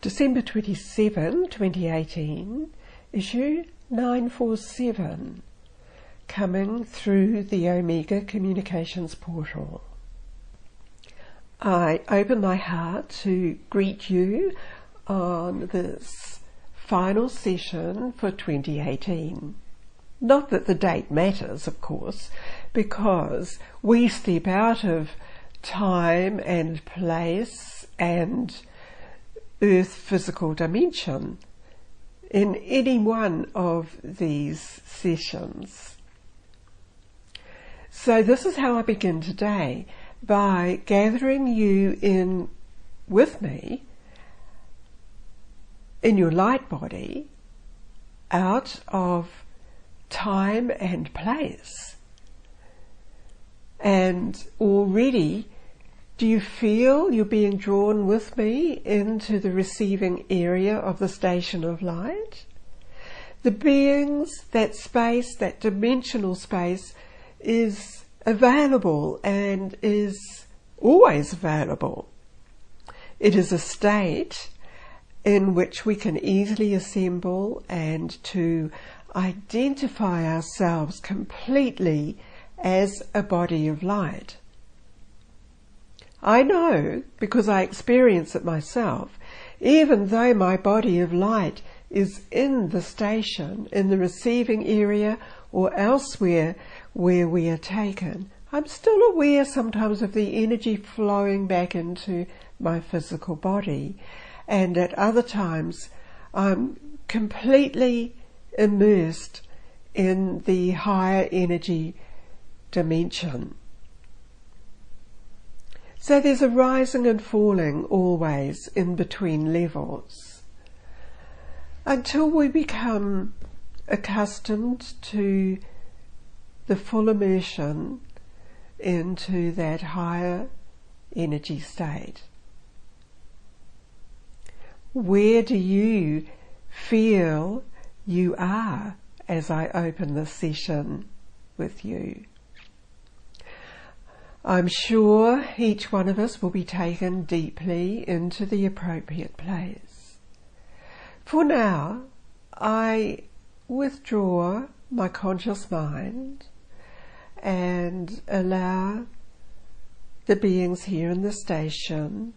December 27, 2018, issue 947, coming through the Omega Communications portal. I open my heart to greet you on this final session for 2018. Not that the date matters, of course, because we step out of time and place and earth physical dimension in any one of these sessions. So this is how I begin today, by gathering you in with me in your light body out of time and place. And already, do you feel you're being drawn with me into the receiving area of the station of light? The beings, that space, that dimensional space is available and is always available. It is a state in which we can easily assemble and to identify ourselves completely as a body of light. I know, because I experience it myself, even though my body of light is in the station, in the receiving area or elsewhere where we are taken, I'm still aware sometimes of the energy flowing back into my physical body, and at other times I'm completely immersed in the higher energy dimension. So there's a rising and falling always in between levels until we become accustomed to the full immersion into that higher energy state. Where do you feel you are as I open this session with you? I'm sure each one of us will be taken deeply into the appropriate place. For now, I withdraw my conscious mind and allow the beings here in the station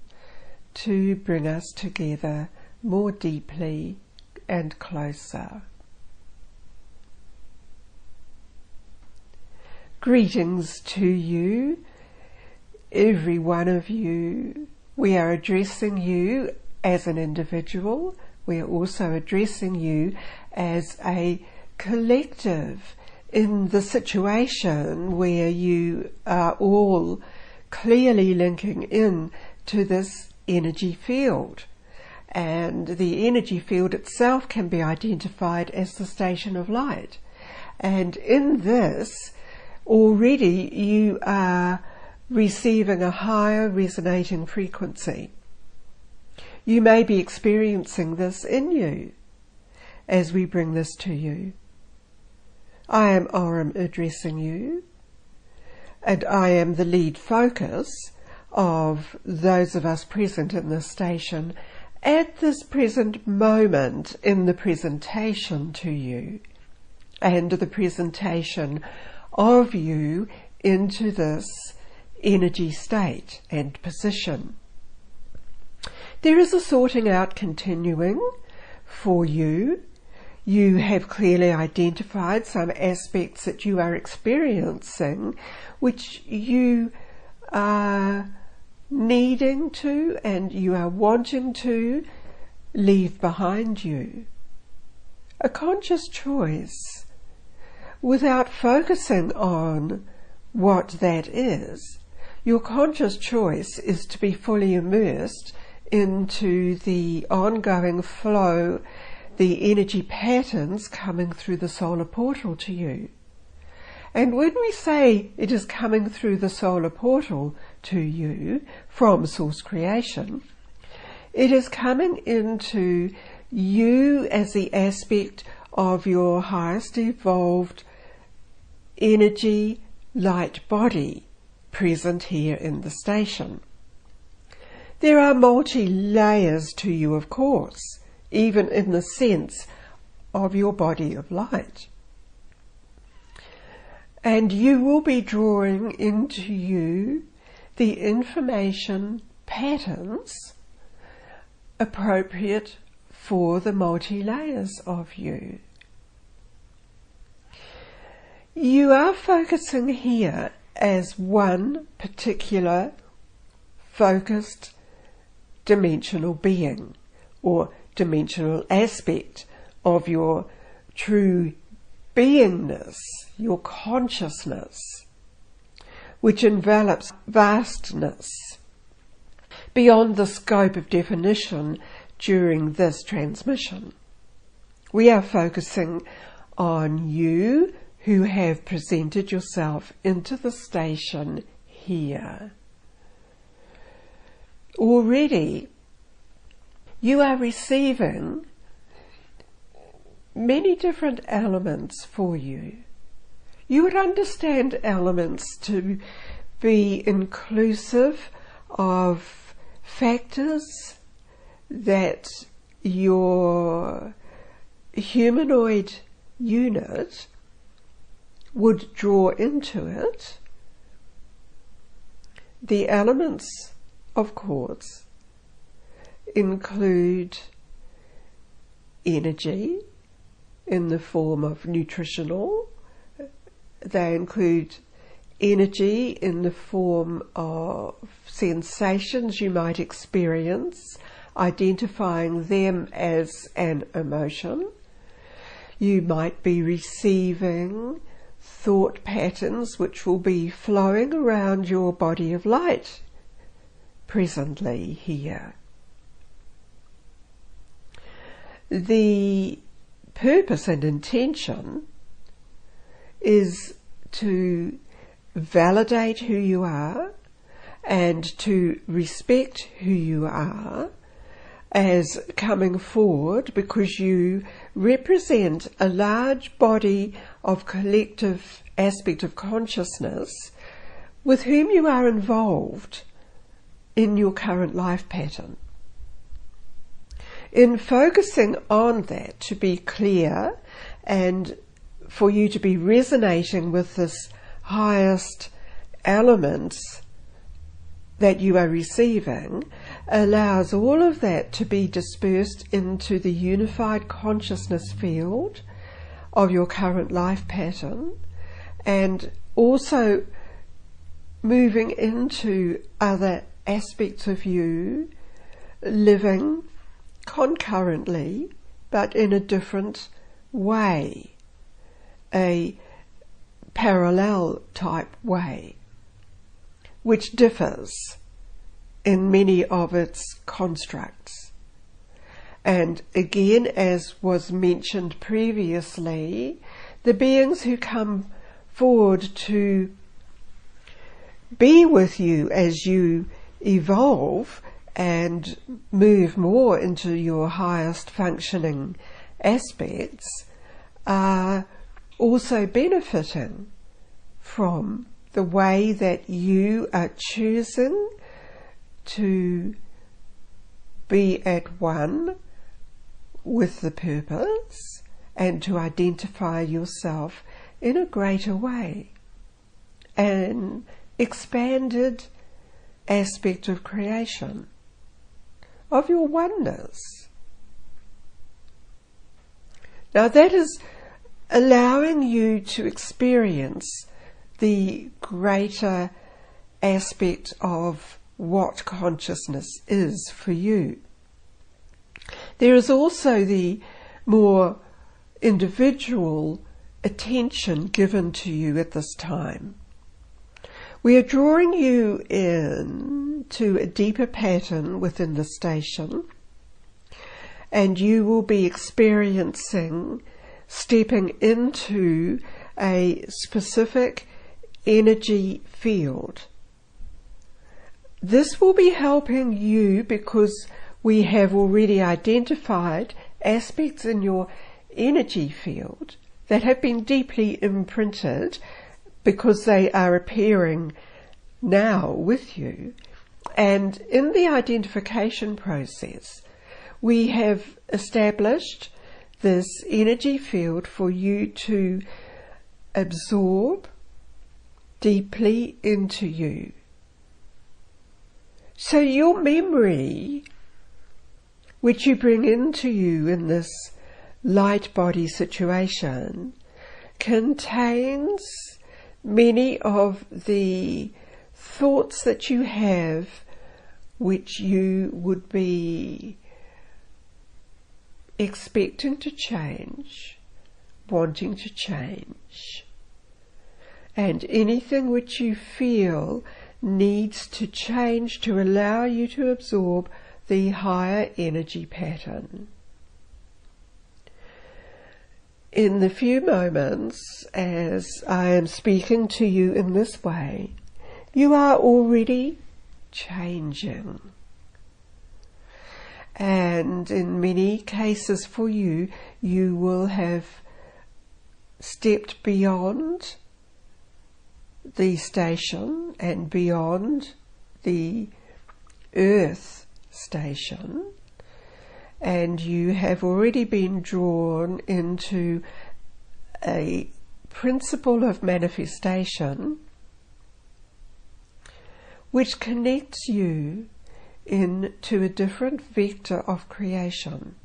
to bring us together more deeply and closer. Greetings to you, every one of you. We are addressing you as an individual. We are also addressing you as a collective in the situation where you are all clearly linking in to this energy field. And the energy field itself can be identified as the station of light. And in this, already you are receiving a higher resonating frequency. You may be experiencing this in you as we bring this to you. I am Aurum addressing you, and I am the lead focus of those of us present in this station at this present moment in the presentation to you and the presentation of you into this energy state and position. There is a sorting out continuing for you. You have clearly identified some aspects that you are experiencing which you are needing to and you are wanting to leave behind you. A conscious choice, without focusing on what that is. Your conscious choice is to be fully immersed into the ongoing flow, the energy patterns coming through the solar portal to you. And when we say it is coming through the solar portal to you from source creation, it is coming into you as the aspect of your highest evolved energy light body present here in the station. There are multi-layers to you, of course, even in the sense of your body of light. And you will be drawing into you the information patterns appropriate for the multi-layers of you. You are focusing here as one particular focused dimensional being or dimensional aspect of your true beingness, your consciousness, which envelops vastness beyond the scope of definition during this transmission. We are focusing on you who have presented yourself into the station here. Already you are receiving many different elements for you. You would understand elements to be inclusive of factors that your humanoid unit would draw into it. The elements, of course, include energy in the form of nutritional. They include energy in the form of sensations you might experience, identifying them as an emotion. You might be receiving thought patterns which will be flowing around your body of light presently here. The purpose and intention is to validate who you are and to respect who you are as coming forward, because you represent a large body of collective aspect of consciousness with whom you are involved in your current life pattern. In focusing on that, to be clear, and for you to be resonating with this highest elements that you are receiving, allows all of that to be dispersed into the unified consciousness field of your current life pattern, and also moving into other aspects of you living concurrently but in a different way, a parallel type way, which differs in many of its constructs. And again, as was mentioned previously, the beings who come forward to be with you as you evolve and move more into your highest functioning aspects are also benefiting from the way that you are choosing to be at one with the purpose and to identify yourself in a greater way, an expanded aspect of creation, of your oneness. Now that is allowing you to experience the greater aspect of what consciousness is for you. There is also the more individual attention given to you at this time. We are drawing you in to a deeper pattern within the station, and you will be experiencing stepping into a specific energy field. This will be helping you because we have already identified aspects in your energy field that have been deeply imprinted because they are appearing now with you, And in the identification process, we have established this energy field for you to absorb deeply into you. So your memory, which you bring into you in this light body situation, contains many of the thoughts that you have which you would be expecting to change, wanting to change, and anything which you feel needs to change to allow you to absorb the higher energy pattern. In the few moments as I am speaking to you in this way, you are already changing. And in many cases for you, you will have stepped beyond the station and beyond the earth station, and you have already been drawn into a principle of manifestation which connects you into a different vector of creation.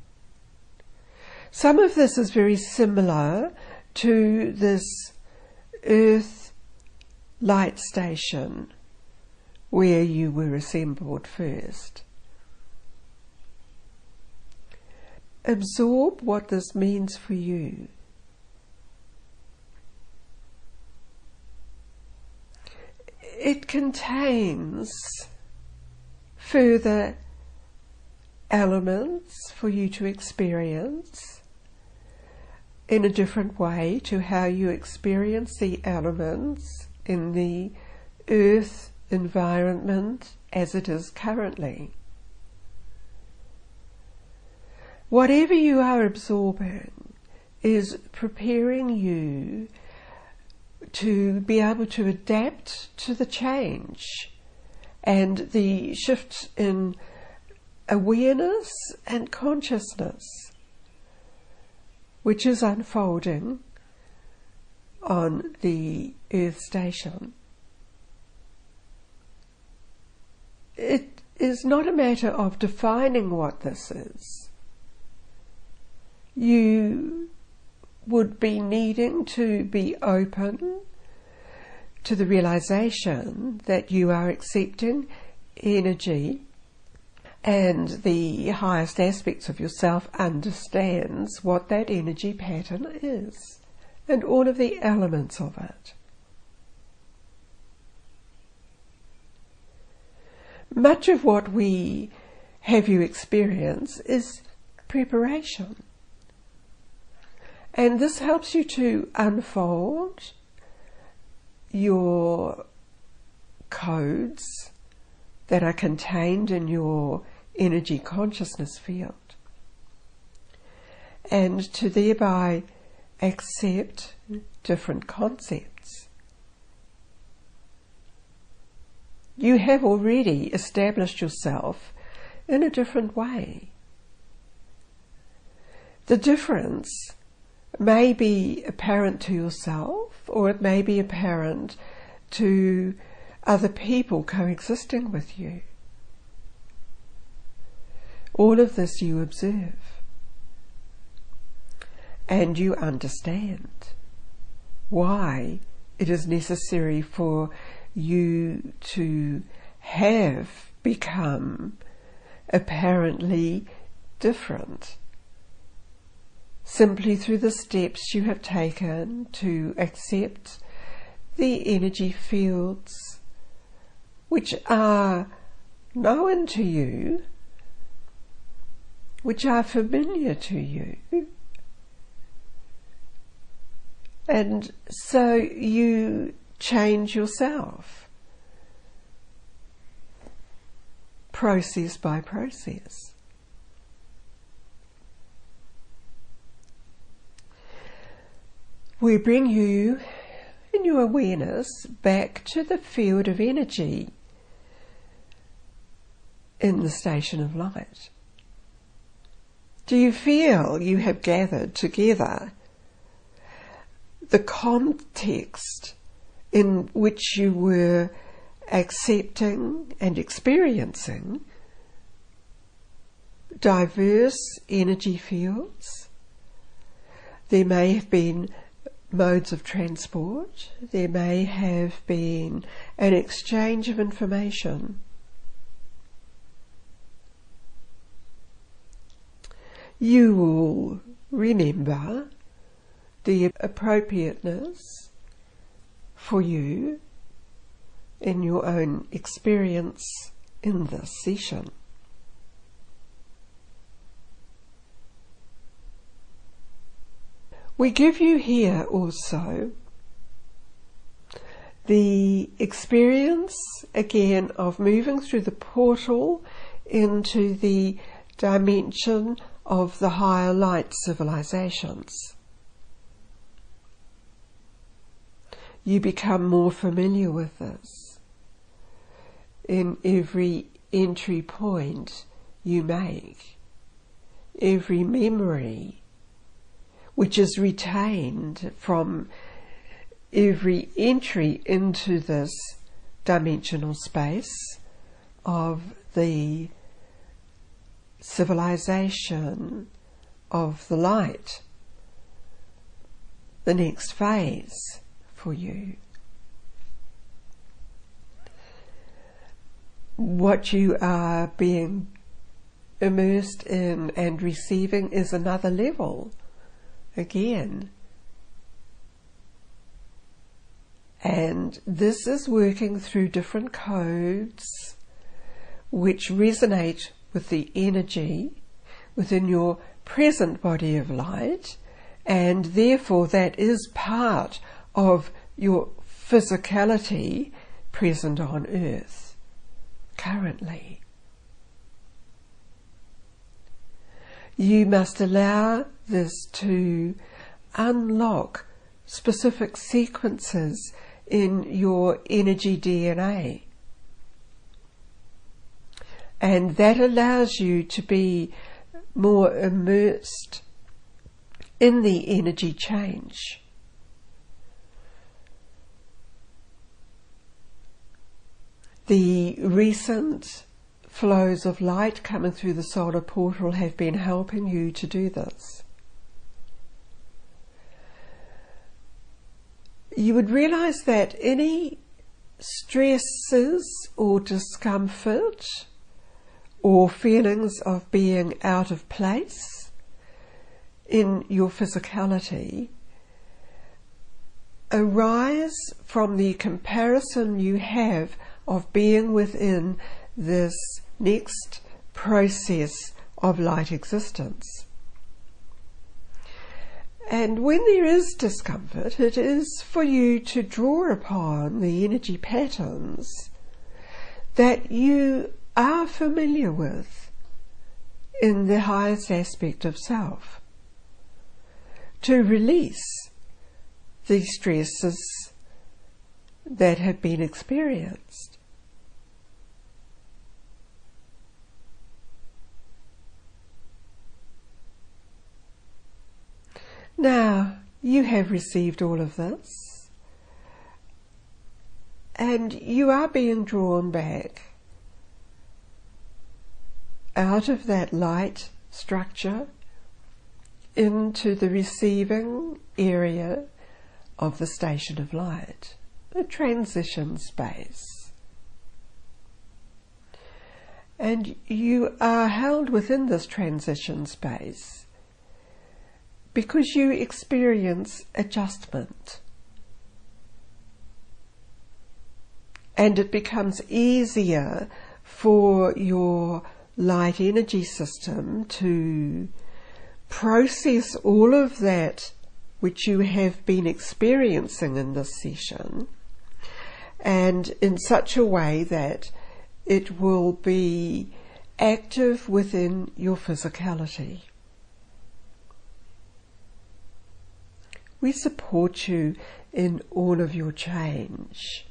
Some of this is very similar to this earth light station where you were assembled first. Absorb what this means for you. It contains further elements for you to experience in a different way to how you experience the elements in the earth environment as it is currently. Whatever you are absorbing is preparing you to be able to adapt to the change and the shift in awareness and consciousness which is unfolding on the earth station. It is not a matter of defining what this is. You would be needing to be open to the realization that you are accepting energy, and the highest aspects of yourself understands what that energy pattern is and all of the elements of it. Much of what we have you experience is preparation. And this helps you to unfold your codes that are contained in your energy consciousness field, and to thereby accept different concepts. You have already established yourself in a different way. The difference may be apparent to yourself, or it may be apparent to other people coexisting with you. All of this you observe, and you understand why it is necessary for you to have become apparently different, simply through the steps you have taken to accept the energy fields which are known to you, which are familiar to you. And so you change yourself, process by process. We bring you in your awareness back to the field of energy in the station of light? Do you feel you have gathered together the context in which you were accepting and experiencing diverse energy fields? There may have been modes of transport, there may have been an exchange of information. You will remember the appropriateness for you in your own experience in this session. We give you here also the experience again of moving through the portal into the dimension of the higher light civilizations. You become more familiar with this in every entry point you make, every memory which is retained from every entry into this dimensional space of the civilization of the light, the next phase for you. What you are being immersed in and receiving is another level again. And this is working through different codes which resonate with the energy within your present body of light, and therefore that is part of your physicality present on earth currently. You must allow this to unlock specific sequences in your energy DNA. And that allows you to be more immersed in the energy change. The recent flows of light coming through the solar portal have been helping you to do this. You would realize that any stresses or discomfort or feelings of being out of place in your physicality arise from the comparison you have of being within this next process of light existence. And when there is discomfort, it is for you to draw upon the energy patterns that you are familiar with in the highest aspect of self, to release the stresses that have been experienced. Now, you have received all of this, and you are being drawn back out of that light structure into the receiving area of the station of light, a transition space. And you are held within this transition space because you experience adjustment. And it becomes easier for your light energy system to process all of that which you have been experiencing in this session, and in such a way that it will be active within your physicality. We support you in all of your change.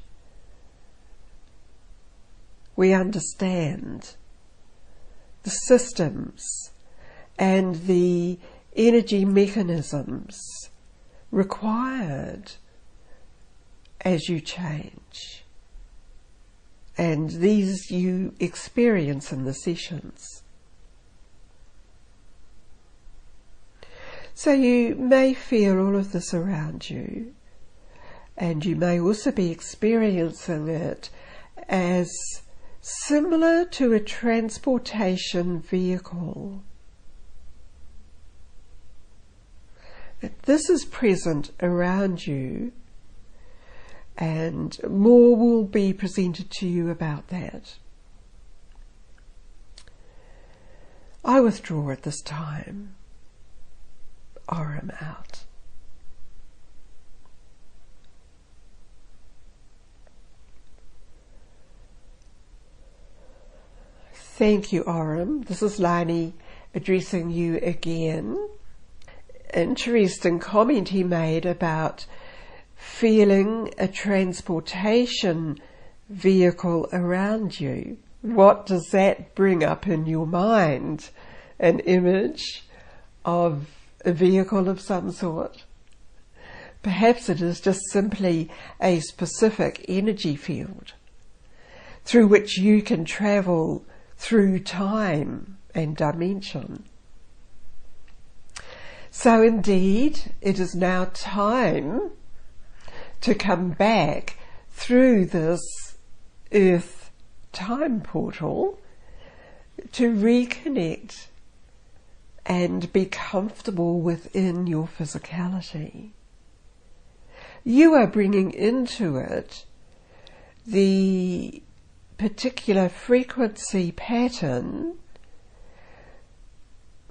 We understand the systems and the energy mechanisms required as you change. And these you experience in the sessions. So you may feel all of this around you, and you may also be experiencing it as similar to a transportation vehicle. This is present around you, and more will be presented to you about that. I withdraw at this time. Aurum out. Thank you, Aurum. This is Lani addressing you again. Interesting comment he made about feeling a transportation vehicle around you. What does that bring up in your mind? An image of a vehicle of some sort? Perhaps it is just simply a specific energy field through which you can travel through time and dimension. So indeed, it is now time to come back through this earth time portal to reconnect and be comfortable within your physicality. You are bringing into it the particular frequency pattern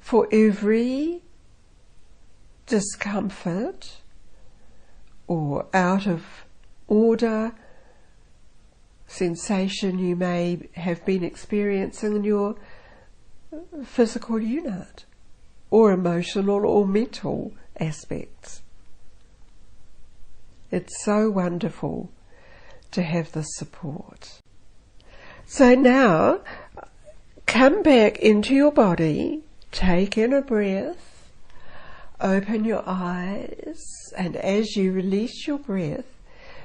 for every discomfort or out of order sensation you may have been experiencing in your physical unit, or emotional or mental aspects. It's so wonderful to have this support. So now, come back into your body, take in a breath, open your eyes, and as you release your breath,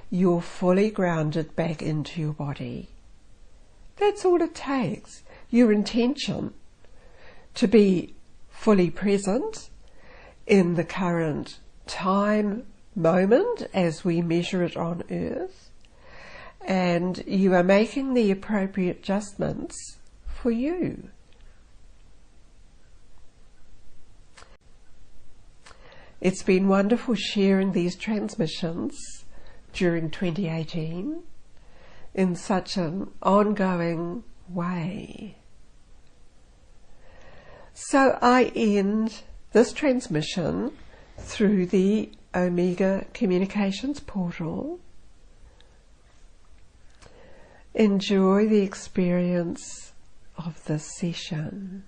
you're fully grounded back into your body. That's all it takes. Your intention to be fully present in the current time moment as we measure it on Earth, and you are making the appropriate adjustments for you. It's been wonderful sharing these transmissions during 2018 in such an ongoing way. So I end this transmission through the Omega Communications portal. Enjoy the experience of this session.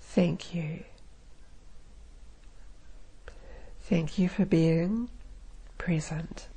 Thank you. Thank you for being present.